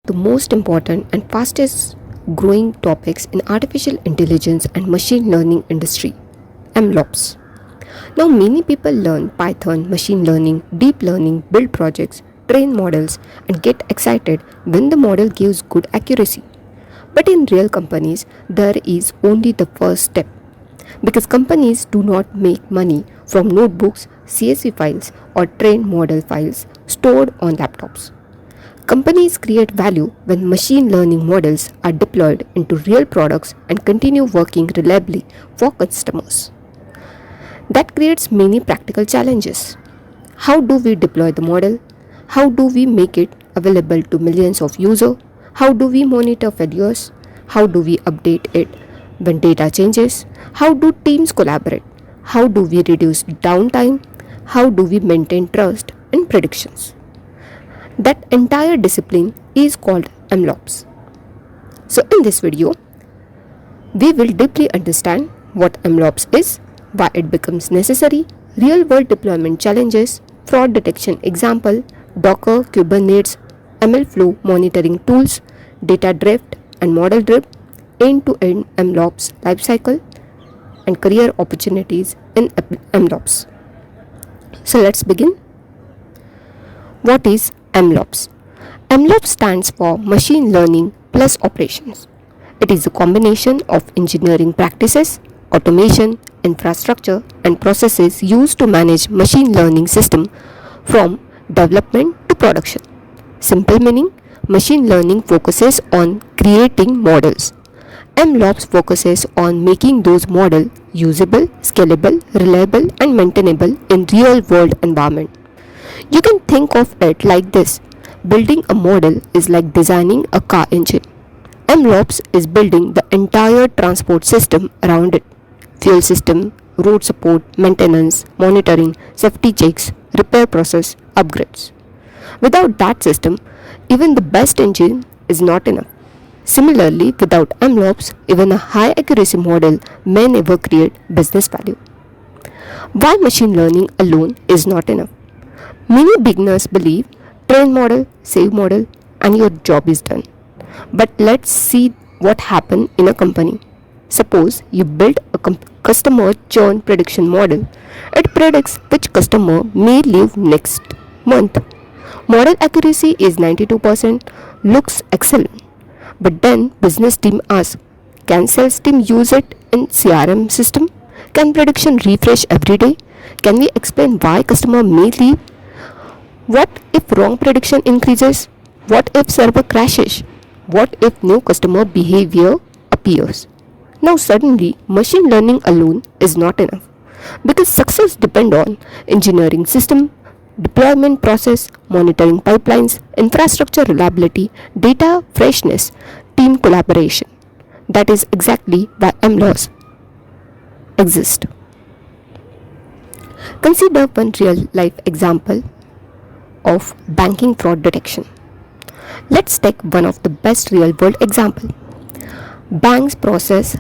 the most important and fastest growing topics in artificial intelligence and machine learning industry, MLOps. Now many people learn Python, machine learning, deep learning, build projects, train models and get excited when the model gives good accuracy. But in real companies, there is only the first step because companies do not make money from notebooks, CSV files or trained model files stored on laptops. Companies create value when machine learning models are deployed into real products and continue working reliably for customers. That creates many practical challenges. How do we deploy the model? How do we make it available to millions of users? How do we monitor failures? How do we update it when data changes? How do teams collaborate? How do we reduce downtime? How do we maintain trust in predictions? That entire discipline is called MLOps. So in this video, we will deeply understand what MLOps is, why it becomes necessary, real-world deployment challenges, fraud detection example, Docker, Kubernetes, MLflow monitoring tools, data drift and model drift, end-to-end MLOps lifecycle, and career opportunities in MLOps. So let's begin. What is MLOps? MLOps stands for Machine Learning Plus Operations. It is a combination of engineering practices, automation, infrastructure, and processes used to manage machine learning system from development to production. Simple meaning, machine learning focuses on creating models. MLOps focuses on making those models usable, scalable, reliable, and maintainable in real-world environment. You can think of it like this. Building a model is like designing a car engine. MLOps is building the entire transport system around it. Fuel system, road support, maintenance, monitoring, safety checks, repair process, upgrades. Without that system, even the best engine is not enough. Similarly, without MLOps, even a high accuracy model may never create business value. Why machine learning alone is not enough? Many beginners believe train model, save model, and your job is done. But let's see what happens in a company. Suppose you build a customer churn prediction model. It predicts which customer may leave next month. Model accuracy is 92%, looks excellent. But then business team asks, can sales team use it in CRM system? Can prediction refresh every day? Can we explain why customer may leave? What if wrong prediction increases? What if server crashes? What if new customer behavior appears? Now suddenly machine learning alone is not enough because success depends on engineering system, deployment process, monitoring pipelines, infrastructure reliability, data freshness, team collaboration. That is exactly why MLOps exist. Consider one real life example of banking fraud detection. Let's take one of the best real world example. Banks process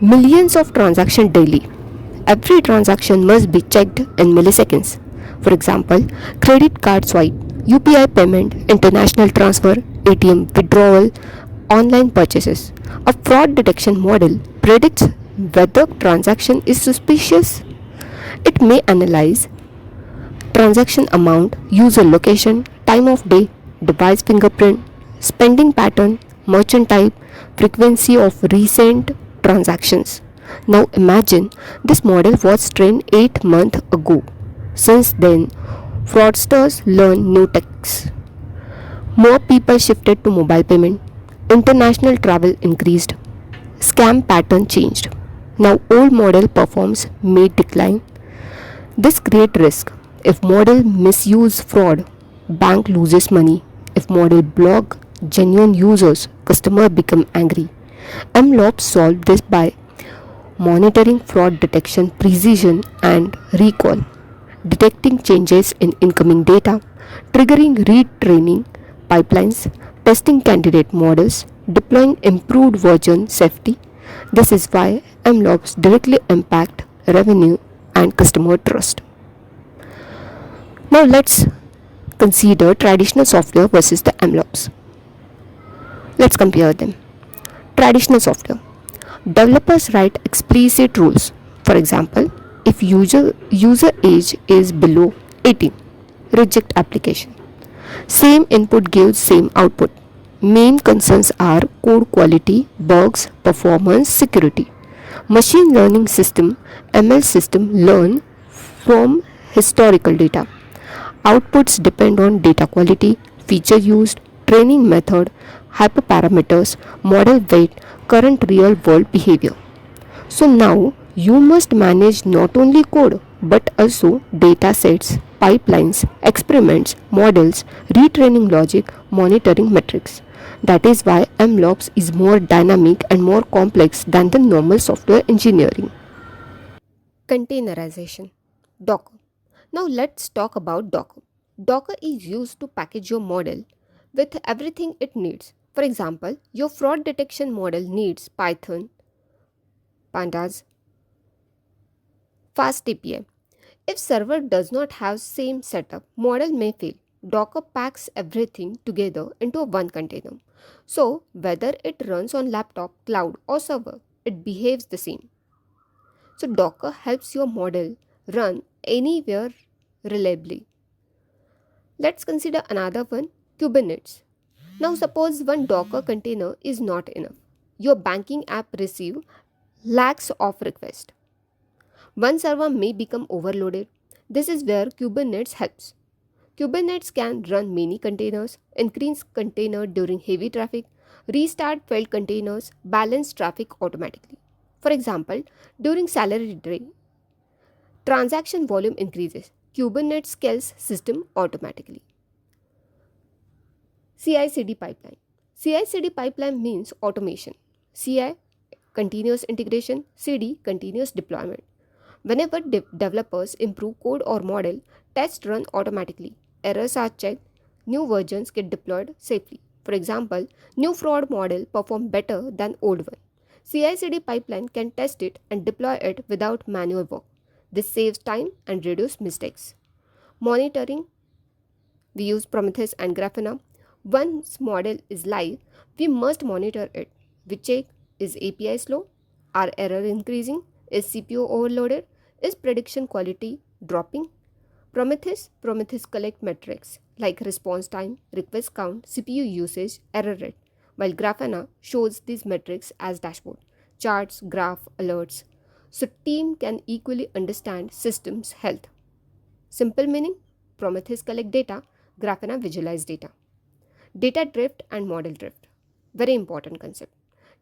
millions of transactions daily. Every transaction must be checked in milliseconds. For example, credit card swipe, UPI payment, international transfer, ATM withdrawal, online purchases. A fraud detection model predicts whether transaction is suspicious. It may analyze transaction amount, user location, time of day, device fingerprint, spending pattern, merchant type, frequency of recent transactions. Now imagine this model was trained 8 months ago. Since then, fraudsters learn new techniques. More people shifted to mobile payment. International travel increased. Scam pattern changed. Now old model performs may decline. This creates risk. If model misuse fraud, bank loses money. If model block genuine users, customer become angry. MLOps solve this by monitoring fraud detection precision and recall, detecting changes in incoming data, triggering retraining pipelines, testing candidate models, deploying improved version safety. This is why MLOps directly impact revenue and customer trust. Now let's consider traditional software versus the MLOps. Let's compare them. Traditional software. Developers write explicit rules. For example, if user age is below 18, reject application. Same input gives same output. Main concerns are code quality, bugs, performance, security. Machine learning system (ML system) learn from historical data. Outputs depend on data quality, feature used, training method, hyperparameters, model weight, current real world behavior. So now you must manage not only code but also data sets, pipelines, experiments, models, retraining logic, monitoring metrics. That is why MLOps is more dynamic and more complex than the normal software engineering. Containerization. Docker. Now let's talk about Docker. Docker is used to package your model with everything it needs. For example, your fraud detection model needs Python, pandas, fast API. If server does not have same setup, model may fail. Docker packs everything together into one container. So whether it runs on laptop, cloud or server, it behaves the same. So Docker helps your model run anywhere reliably. Let's consider another one, Kubernetes. Now suppose one Docker container is not enough. Your banking app receive lakhs of requests. One server may become overloaded. This is where Kubernetes helps. Kubernetes can run many containers, increase container during heavy traffic, restart failed containers, balance traffic automatically. For example, during salary day, transaction volume increases. Kubernetes scales system automatically. CI/CD pipeline. CI/CD pipeline means automation. CI continuous integration, CD continuous deployment. Whenever developers improve code or model, tests run automatically. Errors are checked, new versions get deployed safely. For example, new fraud model perform better than old one. CI/CD pipeline can test it and deploy it without manual work. This saves time and reduces mistakes. Monitoring, we use Prometheus and Grafana. Once model is live, we must monitor it. We check, is API slow? Are error increasing? Is CPU overloaded? Is prediction quality dropping? Prometheus collect metrics like response time, request count, CPU usage, error rate, while Grafana shows these metrics as dashboard, charts, graph, alerts. So team can equally understand system's health. Simple meaning, Prometheus collect data, Grafana visualize data. Data drift and model drift. Very important concept.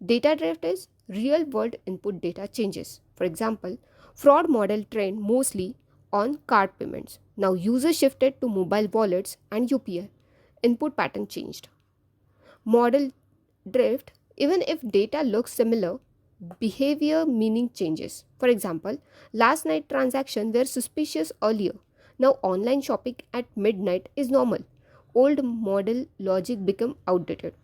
Data drift is real world input data changes. For example, fraud model trained mostly on card payments. Now users shifted to mobile wallets and UPI. Input pattern changed. Model drift, even if data looks similar, behavior meaning changes. For example, last night transactions were suspicious earlier. Now online shopping at midnight is normal. Old model logic become outdated.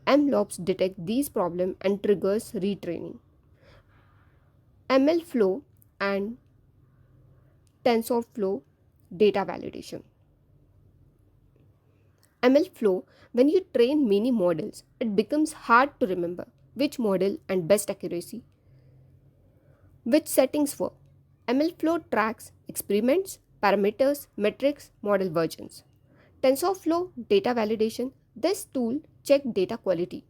MLOps detect these problems and triggers retraining. MLflow and TensorFlow data validation. MLflow, when you train many models, it becomes hard to remember which model and best accuracy, which settings work. MLflow tracks experiments, parameters, metrics, model versions. TensorFlow data validation, this tool check data quality.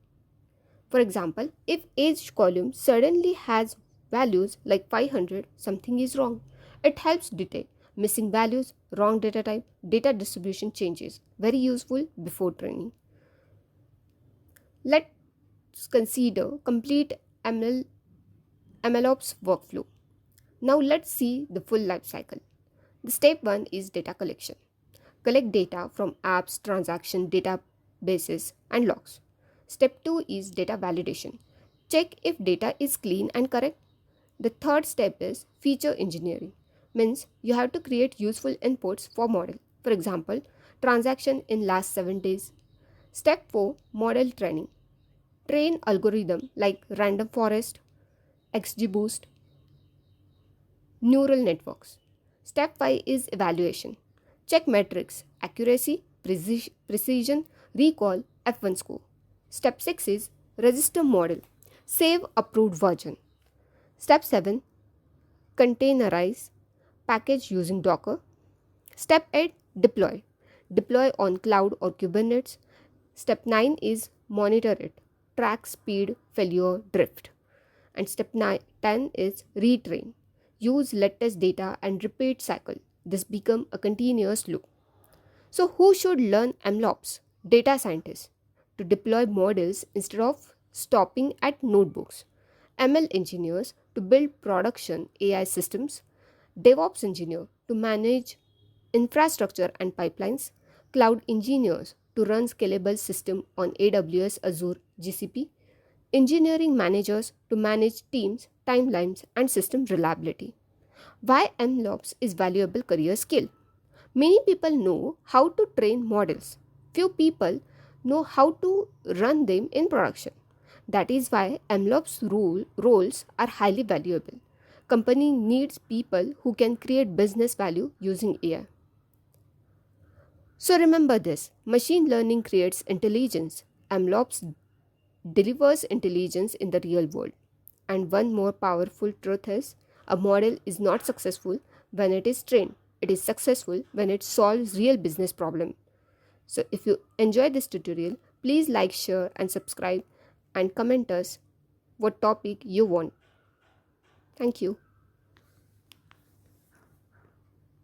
For example, if age column suddenly has values like 500, something is wrong. It helps detect missing values, wrong data type, data distribution changes. Very useful before training. Let's consider complete MLOps workflow. Now let's see the full life cycle. The step 1 is data collection. Collect data from apps, transaction, databases, and logs. Step 2 is data validation. Check if data is clean and correct. The third step is feature engineering. Means you have to create useful inputs for model. For example, transaction in last 7 days. Step 4, model training. Train algorithm like random forest, XGBoost, neural networks. Step 5 is evaluation. Check metrics, accuracy, precision, recall, F1 score. Step 6 is register model. Save approved version. Step 7, containerize package using Docker. Step 8, deploy. Deploy on cloud or Kubernetes. Step 9 is monitor it. Track speed, failure, drift. And step 10 is retrain. Use latest data and repeat cycle. This become a continuous loop. So who should learn MLOps? Data scientists to deploy models instead of stopping at notebooks. ML engineers to build production AI systems. DevOps engineer to manage infrastructure and pipelines. Cloud engineers to run scalable system on AWS, Azure, GCP. Engineering managers to manage teams, timelines, and system reliability. Why MLOps is valuable career skill? Many people know how to train models. Few people know how to run them in production. That is why MLOps roles are highly valuable. Company needs people who can create business value using AI. So remember this, machine learning creates intelligence. MLOps delivers intelligence in the real world. And one more powerful truth is a model is not successful when it is trained. It is successful when it solves real business problem. So if you enjoy this tutorial, please like, share and subscribe and comment us what topic you want. Thank you.